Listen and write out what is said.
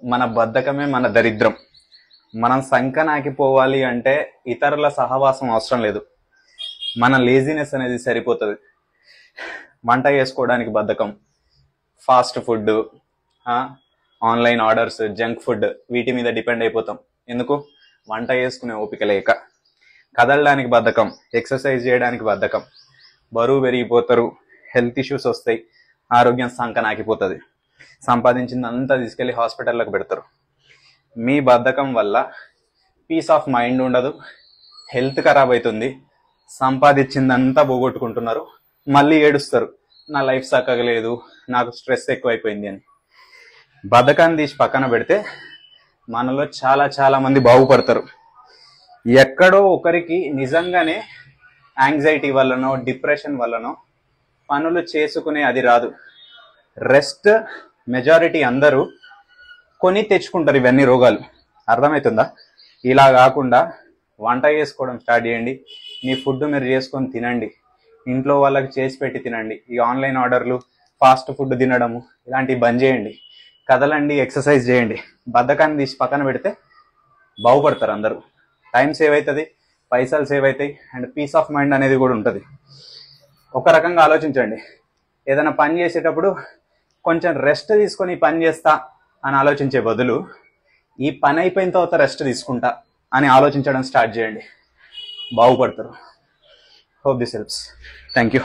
మన బద్ధకమే మన దరిద్రం. మనం సంకనాకిపోవాలి అంటే ఇతరుల సహవాసం అవసరం లేదు, మన లేజినెస్ అనేది సరిపోతుంది. వంట చేసుకోవడానికి బద్ధకం, fast food, online orders, junk food, వీటి మీద డిపెండ్ అయిపోతాం. ఎందుకు? వంట చేసుకునే ఓపిక లేక. కదలడానికి బద్ధకం, ఎక్సర్సైజ్ చేయడానికి బద్ధకం, బరువు పెరిగిపోతారు, హెల్త్ ఇష్యూస్ వస్తాయి, ఆరోగ్యం సంకనాకిపోతుంది, సంపాదించిందంతా తీసుకెళ్ళి హాస్పిటల్లోకి పెడతారు. మీ బద్ధకం వల్ల పీస్ ఆఫ్ మైండ్ ఉండదు, హెల్త్ ఖరాబ్ అవుతుంది, సంపాదించిందంతా పోగొట్టుకుంటున్నారు, మళ్ళీ ఏడుస్తారు, నా లైఫ్ సక్కగలేదు, నాకు స్ట్రెస్ ఎక్కువైపోయింది అని. బద్ధకాన్ని తీసి పక్కన పెడితే మనలో చాలా చాలా మంది బాగుపడతారు. ఎక్కడో ఒకరికి నిజంగానే యాంగ్జైటీ వల్లనో డిప్రెషన్ వల్లనో పనులు చేసుకునే అది రాదు. రెస్ట్ మెజారిటీ అందరూ కొని తెచ్చుకుంటారు ఇవన్నీ రోగాలు. అర్థమవుతుందా? ఇలా కాకుండా వంట చేసుకోవడం స్టార్ట్ చేయండి. మీ ఫుడ్ మీరు చేసుకొని తినండి, ఇంట్లో వాళ్ళకి చేసి పెట్టి తినండి. ఈ ఆన్లైన్ ఆర్డర్లు, ఫాస్ట్ ఫుడ్ తినడము ఇలాంటివి బంద్ చేయండి. కదలండి, ఎక్సర్సైజ్ చేయండి. బద్ధకాన్ని తీసి పక్కన పెడితే బాగుపడతారు అందరూ. టైం సేవ్ అవుతుంది, పైసలు సేవ్ అవుతాయి, అండ్ పీస్ ఆఫ్ మైండ్ అనేది కూడా ఉంటుంది. ఒక రకంగా ఆలోచించండి. ఏదైనా పని చేసేటప్పుడు కొంచెం రెస్ట్ తీసుకొని పని చేస్తా అని ఆలోచించే బదులు ఈ పని అయిపోయిన తర్వాత రెస్ట్ తీసుకుంటా అని ఆలోచించడం స్టార్ట్ చేయండి, బాగుపడతారు. Hope this helps. Thank you.